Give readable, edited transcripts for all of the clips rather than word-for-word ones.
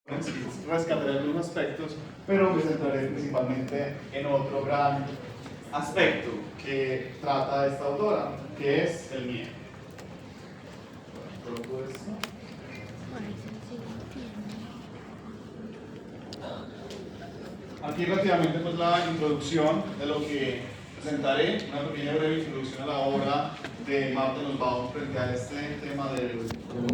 rescataré algunos aspectos, pero me centraré principalmente en otro gran aspecto que trata esta autora, que es el miedo. Aquí rápidamente pues la introducción de lo que presentaré, una pequeña breve introducción a la obra de Marta Nussbaum frente a este tema del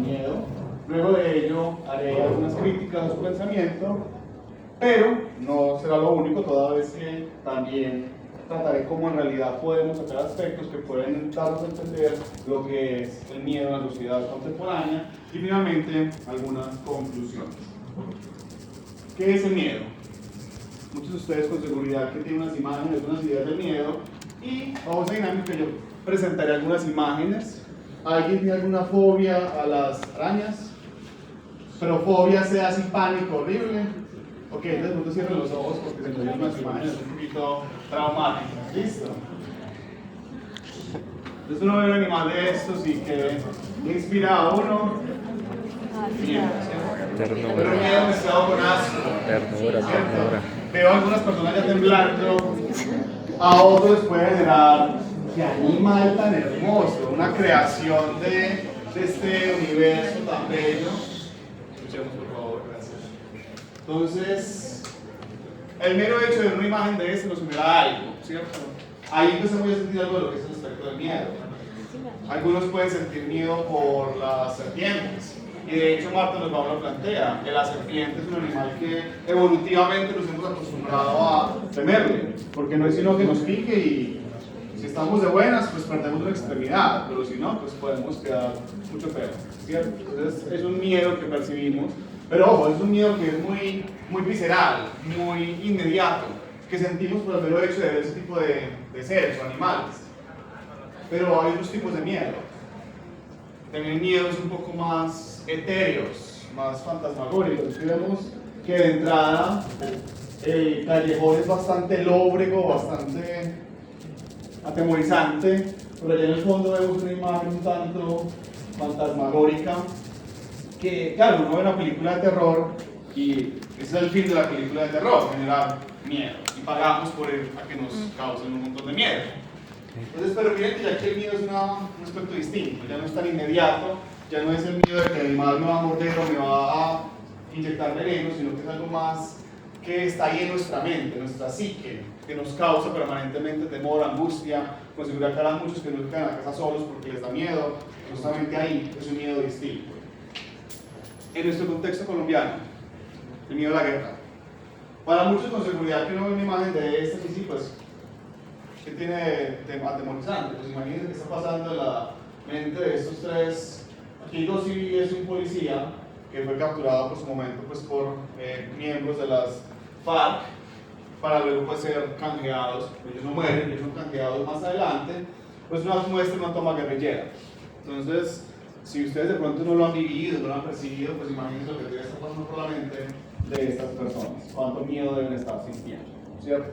miedo. Luego de ello haré algunas críticas a su pensamiento, pero no será lo único, toda vez que también trataré cómo en realidad podemos sacar aspectos que pueden darnos a entender lo que es el miedo en la sociedad contemporánea y finalmente algunas conclusiones. ¿Qué es el miedo? Muchos de ustedes con seguridad que tienen unas imágenes, unas ideas del miedo, y vamos a dinámica, yo presentaré algunas imágenes. ¿Alguien tiene alguna fobia a las arañas? Pero fobia sea así pánico horrible. Ok, entonces no te cierren los ojos porque se me ven unas imágenes un poquito traumáticas. ¿Listo? Entonces uno ve un animal de estos y que le inspira a uno miedo, ¿cierto? Ternura. Pero miedo mezclado con asco. Ternura. Veo a algunas personas ya temblando, a otros les puede generar qué animal tan hermoso, una creación de este universo tan bello. Escuchemos por favor, gracias. Entonces, el mero hecho de ver una imagen de este nos genera algo, ¿cierto? Ahí empezamos a sentir algo de lo que es el aspecto del miedo. Algunos pueden sentir miedo por las serpientes. Y de hecho Marta Nussbaum lo plantea, que la serpiente es un animal que evolutivamente nos hemos acostumbrado a temerle, porque no es sino que nos pique y si estamos de buenas pues perdemos una extremidad, pero si no pues podemos quedar mucho peor, ¿cierto? Entonces es un miedo que percibimos, pero ojo, es un miedo que es muy visceral, muy inmediato, que sentimos por el mero hecho de ver ese tipo de seres o animales. Pero hay otros tipos de miedo. También miedos un poco más etéreos, más fantasmagóricos. Aquí vemos que de entrada el callejón es bastante lóbrego, bastante atemorizante, pero allá en el fondo vemos una imagen un tanto fantasmagórica que, claro, uno ve una película de terror y ese es el fin de la película de terror, generar miedo, y pagamos por a que nos causen un montón de miedo. Entonces, pero miren que ya que el miedo es un aspecto distinto, ya no es tan inmediato, ya no es el miedo de que el animal me va a morder o me va a inyectar veneno, sino que es algo más que está ahí en nuestra mente, en nuestra psique, que nos causa permanentemente temor, angustia, como si hubiera cara muchos que no se quedan en la casa solos porque les da miedo, justamente ahí es un miedo distinto. En nuestro contexto colombiano, el miedo a la guerra. Para muchos con seguridad que uno ve una imagen de esta, sí, pues ¿qué tiene atemorizante? Pues imagínense qué está pasando en la mente de estos tres. Aquí dos sí es un policía que fue capturado por su momento pues, por miembros de las FARC para luego pues, ser canjeados. Ellos no mueren, ellos son canjeados más adelante. Pues una muestra una toma guerrillera. Entonces, si ustedes de pronto no lo han vivido, no lo han percibido, pues imagínense lo que debe estar pasando por la mente de estas personas. Cuánto miedo deben estar sintiendo, ¿cierto?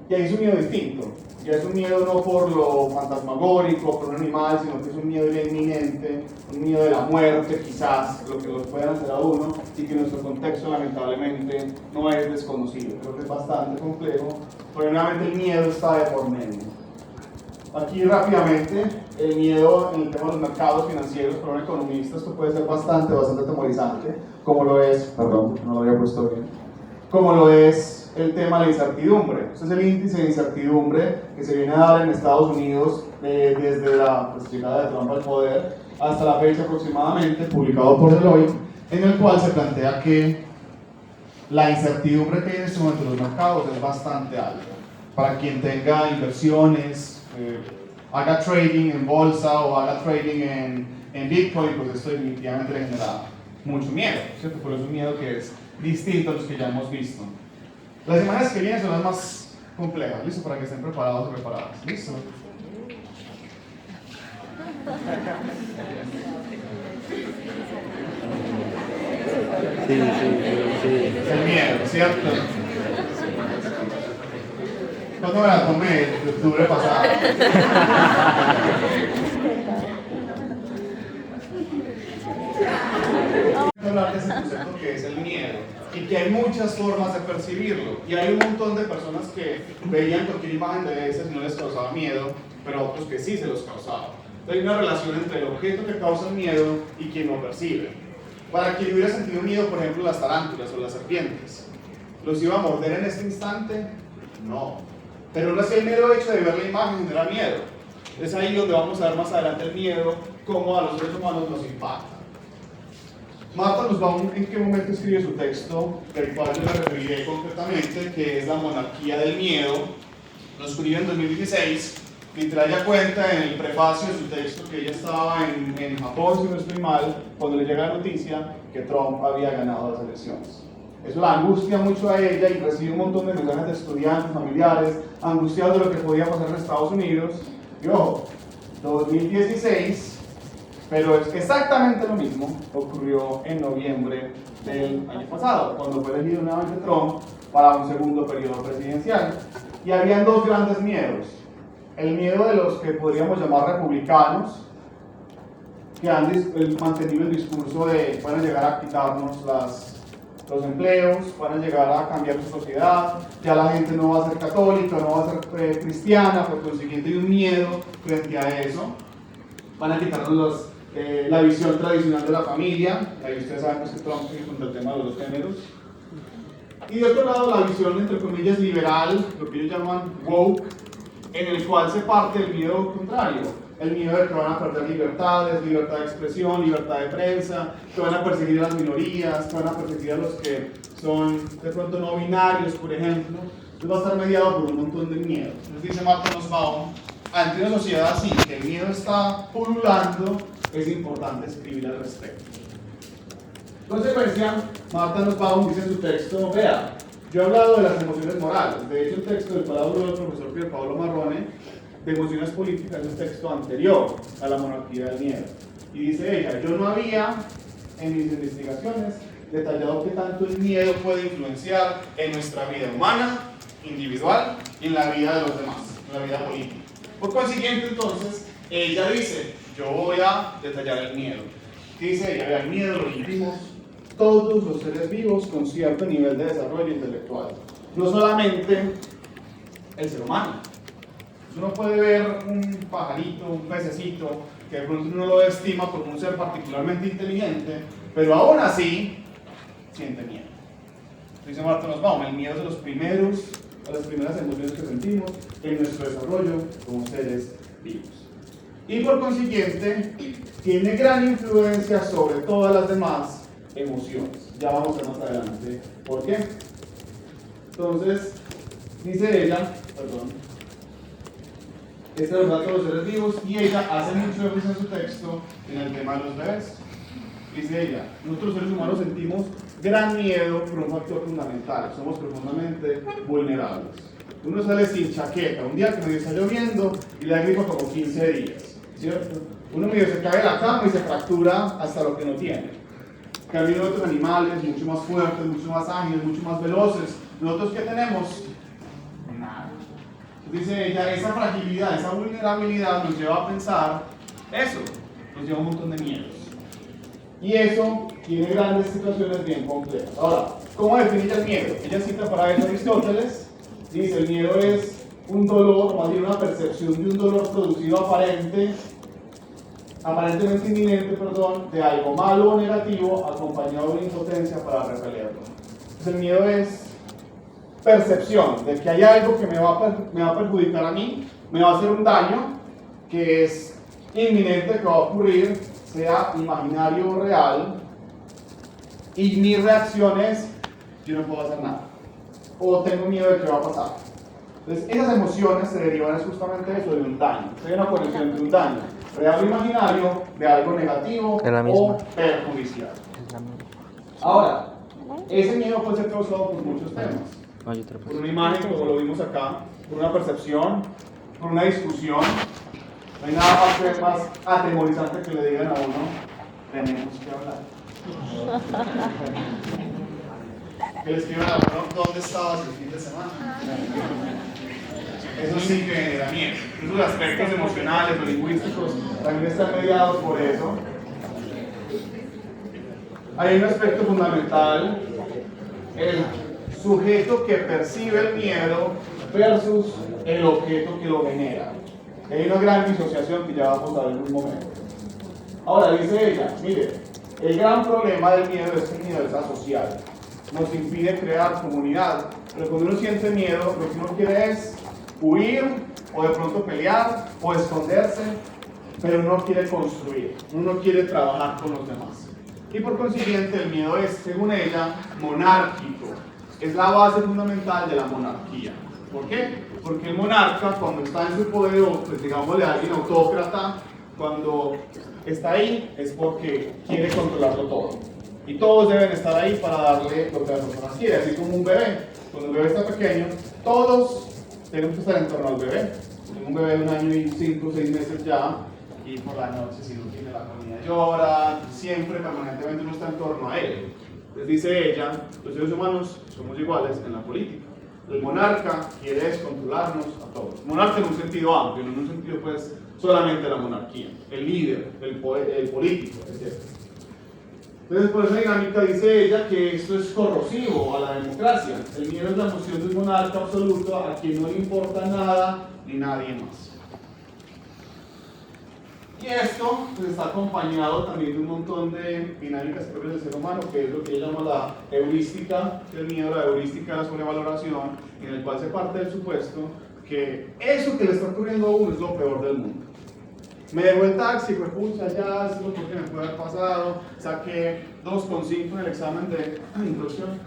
Y ahí es un miedo distinto, ya es un miedo no por lo fantasmagórico, por un animal, sino que es un miedo ya inminente, un miedo de la muerte quizás, lo que los puedan hacer a uno, y que nuestro contexto lamentablemente no es desconocido, creo que es bastante complejo, pero nuevamente el miedo está de por medio. Aquí rápidamente, el miedo en el tema de los mercados financieros para un economista, esto puede ser bastante atemorizante, como lo es, perdón, no lo había puesto bien, como lo es el tema de la incertidumbre. Este es el índice de incertidumbre que se viene a dar en Estados Unidos desde la llegada de Trump al poder hasta la fecha aproximadamente, publicado por Deloitte, en el cual se plantea que la incertidumbre que hay en este momento en los mercados es bastante alta. Para quien tenga inversiones, haga trading en bolsa o haga trading en Bitcoin, pues esto definitivamente le genera mucho miedo, ¿cierto? Por eso es un miedo que es distinto a los que ya hemos visto. Las imágenes que vienen son las más complejas, ¿listo? Para que estén preparados o preparadas, ¿listo? Sí. El miedo, ¿cierto? ¿Cuándo me la tomé? De octubre pasado. Hablar de ese concepto que es el miedo y que hay muchas formas de percibirlo. Y hay un montón de personas que veían cualquier imagen de esas y no les causaba miedo, pero otros que sí se los causaba. Entonces hay una relación entre el objeto que causa el miedo y quien lo percibe. Para quien hubiera sentido miedo, por ejemplo, las tarántulas o las serpientes, ¿los iba a morder en ese instante? No. Pero no es el mero hecho de ver la imagen genera miedo. Es ahí donde vamos a ver más adelante el miedo, cómo a los seres humanos nos impacta. Martha Nussbaum, ¿en qué momento escribe su texto, del cual yo me referiré concretamente, que es La monarquía del miedo? Lo escribió en 2016, literal ya cuenta en el prefacio de su texto que ella estaba en Japón, si no estoy mal, cuando le llega la noticia que Trump había ganado las elecciones. Eso la angustia mucho a ella y recibe un montón de mensajes de estudiantes, familiares, angustiados de lo que podía pasar en Estados Unidos. Y ojo, 2016, pero es exactamente lo mismo ocurrió en noviembre del año pasado, cuando fue elegido nuevamente Trump para un segundo periodo presidencial. Y habían dos grandes miedos. El miedo de los que podríamos llamar republicanos, que han mantenido el discurso de van a llegar a quitarnos los empleos, van a llegar a cambiar su sociedad, ya la gente no va a ser católica, no va a ser cristiana, por consiguiente hay un miedo frente a eso. Van a quitarnos la visión tradicional de la familia, ahí ustedes saben que Trump sigue contra el tema de los dos géneros. Y de otro lado la visión entre comillas liberal, lo que ellos llaman woke, en el cual se parte el miedo contrario. El miedo de que van a perder libertades, libertad de expresión, libertad de prensa, que van a perseguir a las minorías, que van a perseguir a los que son de pronto no binarios, por ejemplo. Entonces va a estar mediado por un montón de miedo. Nos dice Martha Nussbaum, ante una sociedad así, que el miedo está pululando, es importante escribir al respecto. En consecuencia, Martha Nussbaum dice en su texto, vea, yo he hablado de las emociones morales. De hecho, el texto del palabra del profesor Pier Paolo Marrone de emociones políticas es un texto anterior a la monarquía del miedo. Y dice ella, yo no había en mis investigaciones detallado qué tanto el miedo puede influenciar en nuestra vida humana, individual y en la vida de los demás, en la vida política. Por consiguiente, entonces, ella dice, yo voy a detallar el miedo. Dice ella, el miedo lo sentimos todos los seres vivos con cierto nivel de desarrollo intelectual. No solamente el ser humano. Uno puede ver un pajarito, un pececito, que de pronto uno lo estima como un ser particularmente inteligente, pero aún así siente miedo. Dice Martha Nussbaum, el miedo es de las primeras emociones que sentimos en nuestro desarrollo como seres vivos. Y por consiguiente, tiene gran influencia sobre todas las demás emociones. Ya vamos a ver más adelante por qué. Entonces, dice ella, esta es la verdad de los seres vivos, y ella hace mucho énfasis en su texto en el tema de los bebés. Dice ella, nosotros seres humanos sentimos gran miedo por un factor fundamental, somos profundamente vulnerables. Uno sale sin chaqueta, un día que medio está lloviendo y le da gripa como 15 días, ¿cierto? Uno medio se cae de la cama y se fractura hasta lo que no tiene. Camino de otros animales, mucho más fuertes, mucho más ágiles, mucho más veloces. Nosotros, ¿qué tenemos? Nada. Dice ella, esa fragilidad, esa vulnerabilidad nos lleva a pensar eso, nos lleva a un montón de miedos. Y eso tiene grandes situaciones bien complejas. Ahora, ¿cómo define el miedo? Ella cita para eso a Aristóteles, dice, el miedo es un dolor, o más bien una percepción de un dolor producido aparentemente inminente, de algo malo o negativo, acompañado de una impotencia para repelerlo. Entonces, el miedo es percepción de que hay algo que me va a perjudicar a mí, me va a hacer un daño, que es inminente, que va a ocurrir, sea imaginario o real, y mi reacción es, yo no puedo hacer nada, o tengo miedo de qué va a pasar. Entonces, esas emociones se derivan justamente de eso, de un daño. Hay una conexión entre un daño real o imaginario, de algo negativo o perjudicial. Ahora, ese miedo puede ser causado por muchos temas. Por una imagen, como lo vimos acá, por una percepción, por una discusión. No hay nada más atemorizante que le digan a uno, tenemos que hablar. Que le escriban a uno, ¿dónde estabas el fin de semana? Eso sí que genera miedo. Esos aspectos emocionales o lingüísticos también están mediados por eso. hay un aspecto fundamental, el sujeto que percibe el miedo versus el objeto que lo genera. Hay una gran disociación que ya vamos a ver en un momento. Ahora dice ella, mire, el gran problema del miedo es que el miedo es asocial, nos impide crear comunidad, pero cuando uno siente miedo, lo que uno quiere es huir, o de pronto pelear, o esconderse, pero no quiere construir, uno quiere trabajar con los demás. Y por consiguiente el miedo es, según ella, monárquico, es la base fundamental de la monarquía. ¿Por qué? Porque el monarca, cuando está en su poder, o pues digámosle a alguien autócrata, cuando está ahí es porque quiere controlarlo todo. Y todos deben estar ahí para darle lo que la persona quiere, así como un bebé. Cuando el bebé está pequeño, todos tenemos que estar en torno al bebé. Tengo un bebé de 1 año y 5 o 6 meses ya, y por la noche, si no tiene la comida, llora, siempre, permanentemente uno está en torno a él. Entonces dice ella, los seres humanos somos iguales en la política. El monarca quiere controlarnos a todos. Monarca en un sentido amplio, no en un sentido pues solamente la monarquía, el líder, el político, etc. Entonces por esa dinámica dice ella que esto es corrosivo a la democracia. El miedo es la emoción de un monarca absoluto a quien no le importa nada ni nadie más. Y esto pues, está acompañado también de un montón de dinámicas propias del ser humano, que es lo que ella llama la heurística del miedo, la heurística de la sobrevaloración, en el cual se parte del supuesto que eso que le está ocurriendo a uno es lo peor del mundo. Me dejó el taxi, pues pucha, ya es lo que me puede haber pasado, saqué 2,5 en el examen de introducción.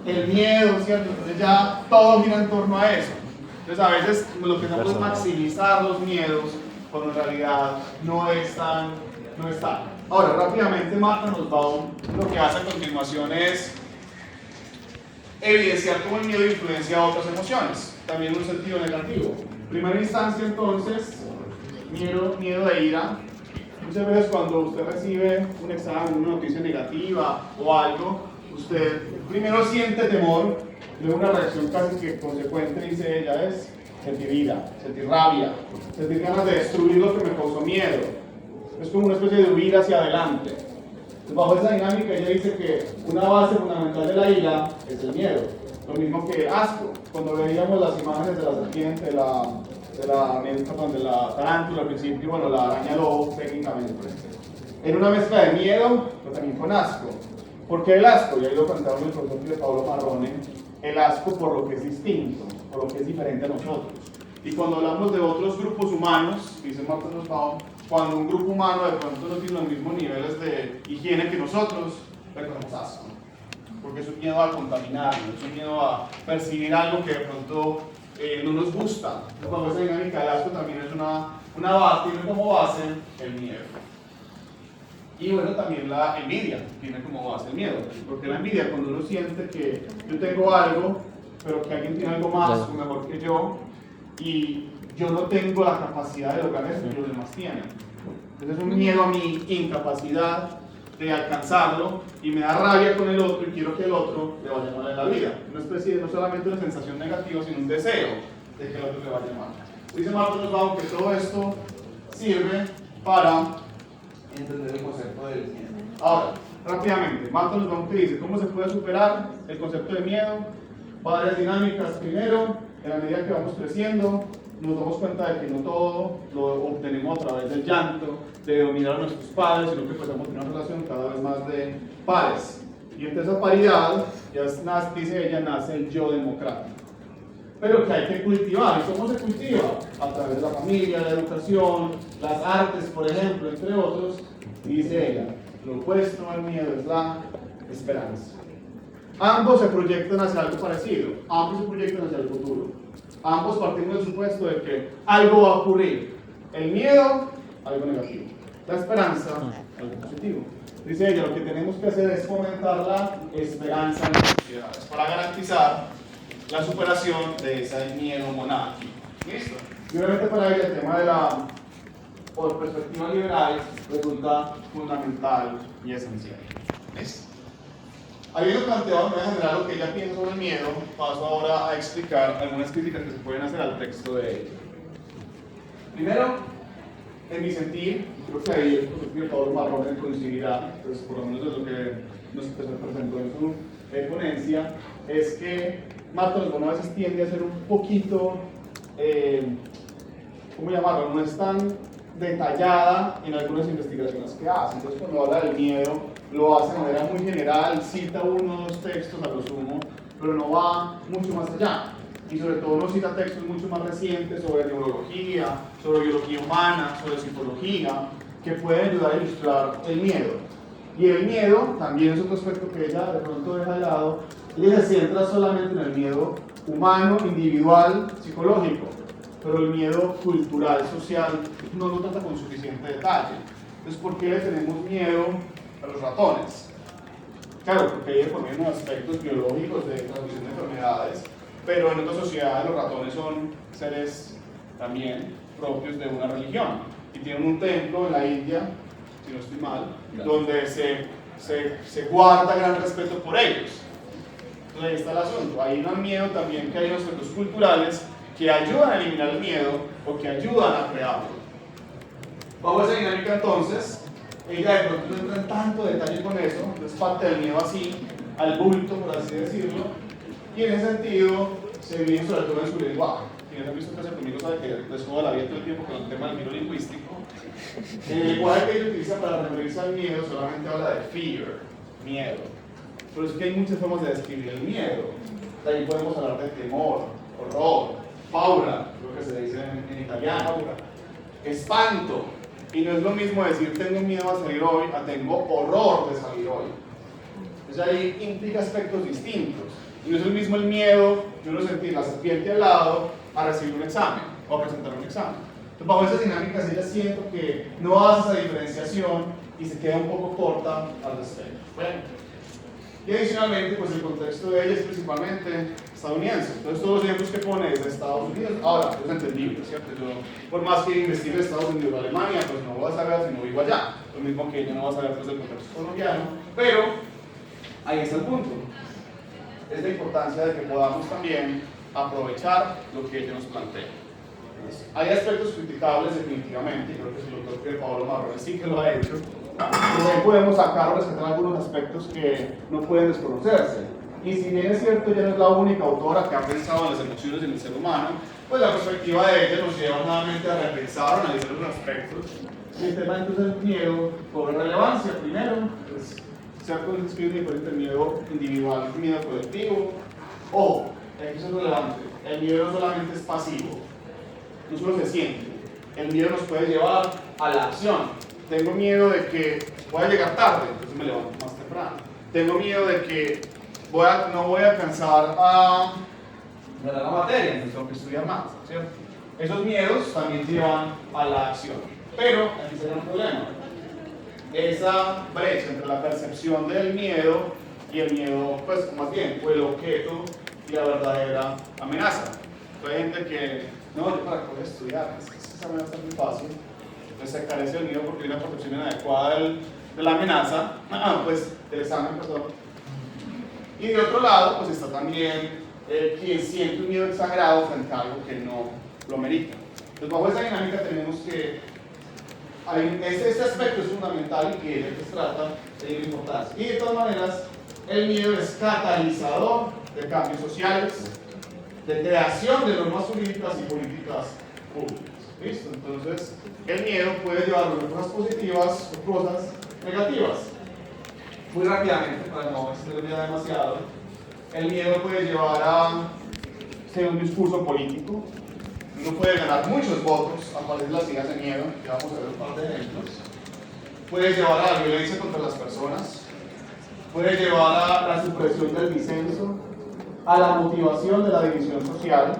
El miedo, ¿cierto? Entonces ya todo gira en torno a eso. Entonces a veces lo que hacemos es maximizar los miedos, cuando en realidad no están. Ahora, rápidamente Martha Nussbaum lo que hace a continuación es evidenciar cómo el miedo influencia a otras emociones, también en un sentido negativo. En primera instancia, entonces, miedo de ira. Muchas veces cuando usted recibe un examen, una noticia negativa o algo, usted primero siente temor, luego una reacción casi que consecuente, dice ella, es sentir ira, sentir rabia, sentir ganas de destruir lo que me causó miedo. Es como una especie de huir hacia adelante. Entonces, bajo esa dinámica ella dice que una base fundamental de la ira es el miedo. Lo mismo que el asco. Cuando veíamos las imágenes de la serpiente, de la tarántula al principio, bueno, la araña lobo técnicamente. En una mezcla de miedo, pero también con asco. ¿Por qué el asco? Ya lo contaba el profesor de Pablo Marrone, el asco por lo que es distinto, por lo que es diferente a nosotros. Y cuando hablamos de otros grupos humanos, dice Martha Nussbaum, cuando un grupo humano de pronto no tiene los mismos niveles de higiene que nosotros, le tenemos asco. Porque es un miedo a contaminarnos, es un miedo a percibir algo que de pronto no nos gusta. Cuando esa dinámica del asco también es una base, tiene como base el miedo. Y bueno, también la envidia tiene como base el miedo, porque la envidia, cuando uno siente que yo tengo algo, pero que alguien tiene algo más o mejor que yo, y yo no tengo la capacidad de lograr eso que los demás tienen. Entonces es un miedo a mi incapacidad de alcanzarlo, y me da rabia con el otro y quiero que el otro le vaya mal en la vida. Una especie de, no solamente una sensación negativa, sino un deseo de que el otro le vaya mal. Dice Martha Nussbaum que todo esto sirve para entender el concepto del miedo. Ahora, rápidamente, Martha Nussbaum te dice cómo se puede superar el concepto de miedo. Varias dinámicas. Primero, en la medida que vamos creciendo, nos damos cuenta de que no todo lo obtenemos a través del llanto, de dominar a nuestros padres, sino que podemos tener una relación cada vez más de pares. Y entre esa paridad, dice ella, nace el yo democrático. Pero que hay que cultivar. ¿Y cómo se cultiva? A través de la familia, la educación, las artes, por ejemplo, entre otros. Dice ella, lo opuesto al miedo es la esperanza. Ambos se proyectan hacia algo parecido, ambos se proyectan hacia el futuro. Ambos partimos del supuesto de que algo va a ocurrir. El miedo, algo negativo. La esperanza, algo positivo. Dice ella, lo que tenemos que hacer es fomentar la esperanza en las sociedades para garantizar la superación de ese miedo monárquico. ¿Listo? Y obviamente para ella el tema de la perspectiva liberal resulta fundamental y esencial. ¿Listo? Habiendo planteado de manera general lo que ella piensa sobre el miedo, paso ahora a explicar algunas críticas que se pueden hacer al texto de ella. Primero, en mi sentir, creo que ahí el profesor Pablo Marrone coincidirá, pues por lo menos es lo que nos presentó en su ponencia, es que Marta algunas veces tiende a ser un poquito, ¿cómo llamarlo? No es tan detallada en algunas investigaciones que hace. Entonces cuando habla del miedo lo hace de manera muy general, cita uno o dos textos a lo sumo, pero no va mucho más allá. Y sobre todo no cita textos mucho más recientes sobre neurología, sobre biología humana, sobre psicología, que pueden ayudar a ilustrar el miedo. Y el miedo también es otro aspecto que ella de pronto deja de lado. Ella se centra solamente en el miedo humano, individual, psicológico, pero el miedo cultural, social, no lo trata con suficiente detalle. Entonces, ¿por qué le tenemos miedo a los ratones? Claro, porque hay por medio aspectos biológicos de transmisión de enfermedades, pero en otras sociedades los ratones son seres también propios de una religión y tienen un templo en la India, si no estoy mal, donde se guarda gran respeto por ellos. Entonces ahí está el asunto. Hay un miedo también que hay unos aspectos culturales que ayudan a eliminar el miedo o que ayudan a crearlo. Bajo esa dinámica entonces, ella de pronto no entra en tanto detalle con eso, es parte del miedo así, al bulto, por así decirlo, y en ese sentido se divide sobre todo en su lenguaje. Quienes han visto clase conmigo saben que les juego la vida todo el tiempo con el tema del giro lingüístico. El lenguaje que ella utiliza para referirse al miedo solamente habla de fear, miedo. Pero es que hay muchas formas de describir el miedo. También podemos hablar de temor, horror, paura, lo que se dice en italiano, espanto. Y no es lo mismo decir tengo miedo a salir hoy a tengo horror de salir hoy. Entonces ahí implica aspectos distintos. Y no es el mismo el miedo de uno sentir la serpiente al lado a recibir un examen o a presentar un examen. Entonces bajo esas dinámicas ella siento que no hace esa diferenciación y se queda un poco corta al respecto. Bueno. Y adicionalmente, pues el contexto de ella es principalmente estadounidense. Entonces todos los ejemplos que pone es de Estados Unidos. Ahora, es entendible, ¿cierto? Yo, por más que investigue Estados Unidos o Alemania, pues no voy a saber si no vivo allá. Lo mismo que ella no va a saber pues, del contexto colombiano. Pero ahí está el punto. Es la importancia de que podamos también aprovechar lo que ella nos plantea. Hay aspectos criticables definitivamente, creo que es el doctor Pablo Marrone sí que lo ha hecho. También podemos sacar o rescatar algunos aspectos que no pueden desconocerse. Y si bien es cierto, ella no es la única autora que ha pensado en las emociones en el ser humano, pues la perspectiva de ella nos lleva nuevamente a repensar, a analizar los aspectos. Y el tema entonces del miedo cobra relevancia. Primero, pues, se ha descrito diferente el miedo individual y el miedo colectivo. O, aquí eso es relevante, el miedo no solamente es pasivo, no solo se siente, el miedo nos puede llevar a la acción. Tengo miedo de que voy a llegar tarde, entonces me levanto más temprano. Tengo miedo de que no voy a alcanzar a ganar la materia, entonces tengo que estudiar más, ¿cierto? Esos miedos también llevan a la acción. Pero aquí será un problema. Esa brecha entre la percepción del miedo y el miedo, pues más bien, o el objeto y la verdadera amenaza. Hay gente que, no, yo para qué voy a estudiar, esa amenaza es muy fácil. Pues se carece del miedo porque hay una percepción inadecuada de la amenaza, pues del examen, perdón. Y de otro lado, pues está también quien siente un miedo exagerado frente a algo que no lo merita. Entonces, bajo esa dinámica tenemos que, este aspecto es fundamental y que se trata de importancia. Y de todas maneras, el miedo es catalizador de cambios sociales, de creación de normas jurídicas y políticas públicas. ¿Listo? Entonces, el miedo puede llevarnos a cosas positivas o cosas negativas. Muy rápidamente, para no extenderme demasiado, el miedo puede llevar a ser un discurso político. Uno puede ganar muchos votos a partir de las ideas de miedo, que vamos a ver un par de ejemplos. Puede llevar a la violencia contra las personas. Puede llevar a la supresión del disenso, a la motivación de la división social.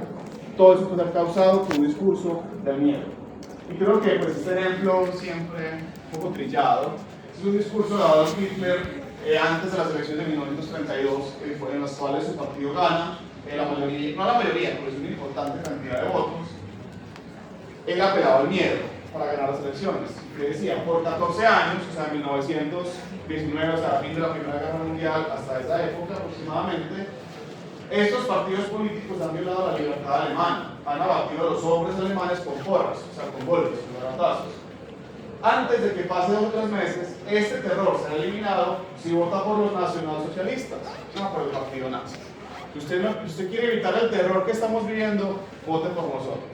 Todo eso puede ser causado por un discurso del miedo. Y creo que pues, este ejemplo siempre un poco trillado es un discurso de Adolf Hitler antes de las elecciones de 1932, en las cuales su partido gana la mayoría, no la mayoría, pero es una importante cantidad de votos. Él apelaba al miedo para ganar las elecciones. Le decía, por 14 años, o sea, 1919, o sea, a fin de la Primera Guerra Mundial, hasta esa época aproximadamente, estos partidos políticos han violado la libertad alemana, han abatido a los hombres alemanes con porras, o sea, con golpes, con garrotazos. antes de que pase 2 o 3 meses, este terror será eliminado si vota por los nacionalsocialistas, no por el partido nazi. Si usted quiere evitar el terror que estamos viviendo, vote por nosotros.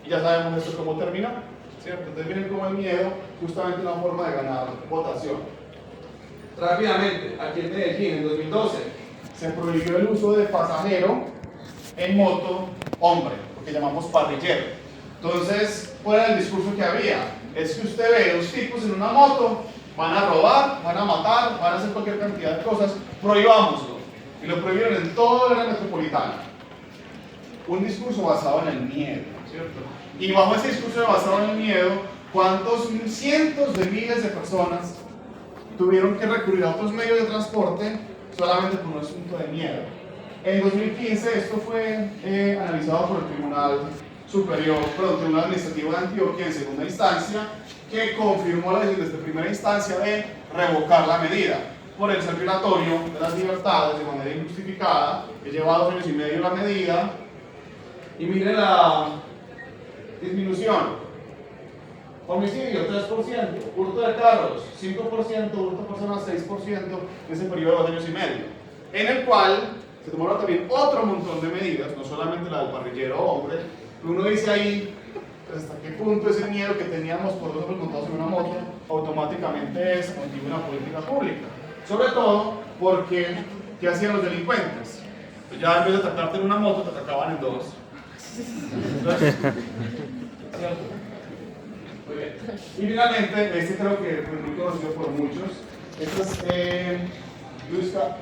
Y ya sabemos esto cómo termina, ¿cierto? Entonces miren cómo el miedo, justamente una forma de ganar votación. Rápidamente, aquí en Medellín, en 2012, se prohibió el uso de pasajero en moto hombre, lo que llamamos parrillero. Entonces, ¿cuál era el discurso que había? Es que usted ve dos tipos en una moto, van a robar, van a matar, van a hacer cualquier cantidad de cosas, prohibámoslo. Y lo prohibieron en toda la metropolitana. Un discurso basado en el miedo, ¿cierto? Y bajo ese discurso basado en el miedo, ¿cuántos cientos de miles de personas tuvieron que recurrir a otros medios de transporte solamente por un asunto de miedo? En 2015 esto fue analizado por el Tribunal Administrativo de Antioquia en segunda instancia, que confirmó la decisión desde primera instancia de revocar la medida por el ser violatorio de las libertades de manera injustificada, que lleva 2 años y medio la medida, y mire la disminución. Homicidio, 3%, hurto de carros, 5%, hurto de personas, 6% en ese periodo de 2 años y medio, en el cual se tomaron también otro montón de medidas, no solamente la del parrillero hombre. Uno dice ahí, pues, hasta qué punto ese miedo que teníamos por 2 hombres montados en una moto automáticamente se contiene una política pública. Sobre todo porque, ¿qué hacían los delincuentes? Pues ya en vez de atacarte en una moto, te atacaban en 2. Entonces, ¿cierto? Muy bien. Y finalmente, este creo que es muy conocido por muchos. Este es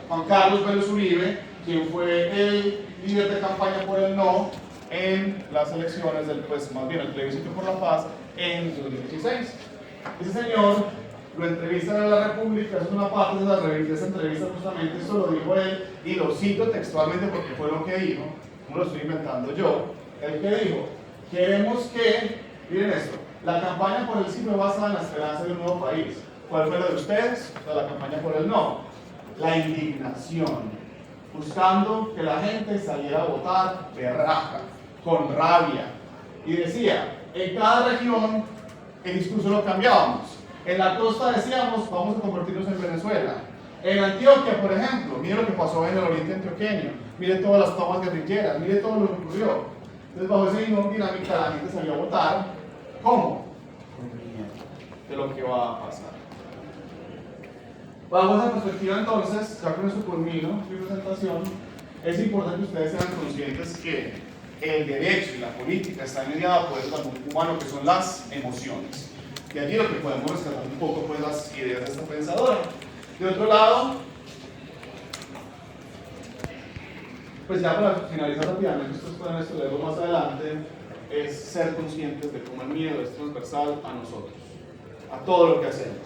Juan Carlos Vélez Uribe, quien fue el líder de campaña por el no en las elecciones pues más bien el plebiscito por la paz en 2016. Ese señor lo entrevistan en La República, es una parte de esa entrevista justamente, esto lo dijo él, y lo cito textualmente porque fue lo que dijo, no lo estoy inventando yo. El que dijo, queremos que, miren esto, la campaña por el sí fue basada en la esperanza de un nuevo país. ¿Cuál fue la de ustedes? La campaña por el no. La indignación, buscando que la gente saliera a votar berraca, con rabia. Y decía, en cada región el discurso lo cambiábamos. En la costa decíamos, vamos a convertirnos en Venezuela. En Antioquia, por ejemplo, mire lo que pasó en el oriente antioqueño, mire todas las tomas guerrilleras, mire todo lo que ocurrió. Entonces, bajo esa misma dinámica, la gente salió a votar. ¿Cómo? Con miedo de lo que va a pasar. Bajo esa perspectiva, entonces, ya con eso culmino mi presentación, es importante que ustedes sean conscientes que el derecho y la política están mediados por eso tan humano que son las emociones. De allí lo que podemos rescatar un poco, pues, las ideas de esta pensadora. De otro lado, pues ya para finalizar rápidamente, ustedes pueden estudiarlo más adelante, es ser conscientes de cómo el miedo es transversal a nosotros, a todo lo que hacemos.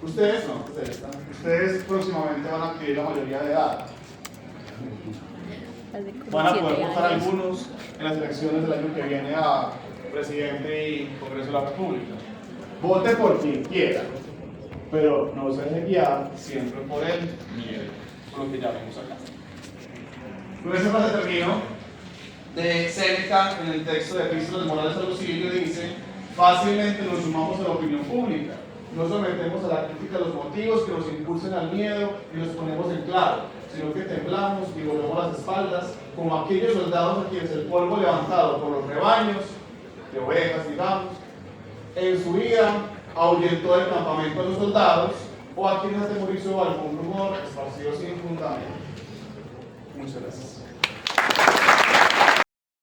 Ustedes no, ustedes próximamente van a adquirir la mayoría de edad. Van a poder votar algunos en las elecciones del año que viene a presidente y Congreso de la República. Vote por quien quiera, pero no se deje guiar siempre por el miedo, por lo que ya vemos acá. Con esa frase termino. De Séneca, en el texto de Epístolas Morales a Lucilio, dice: fácilmente nos sumamos a la opinión pública, no sometemos a la crítica los motivos que nos impulsen al miedo y nos ponemos en claro, sino que temblamos y volvemos las espaldas, como aquellos soldados a quienes el polvo levantado por los rebaños de ovejas, digamos, en su vida ahuyentó del campamento a los soldados, o a quienes atemorizó algún rumor esparcido sin fundamento. Muchas gracias.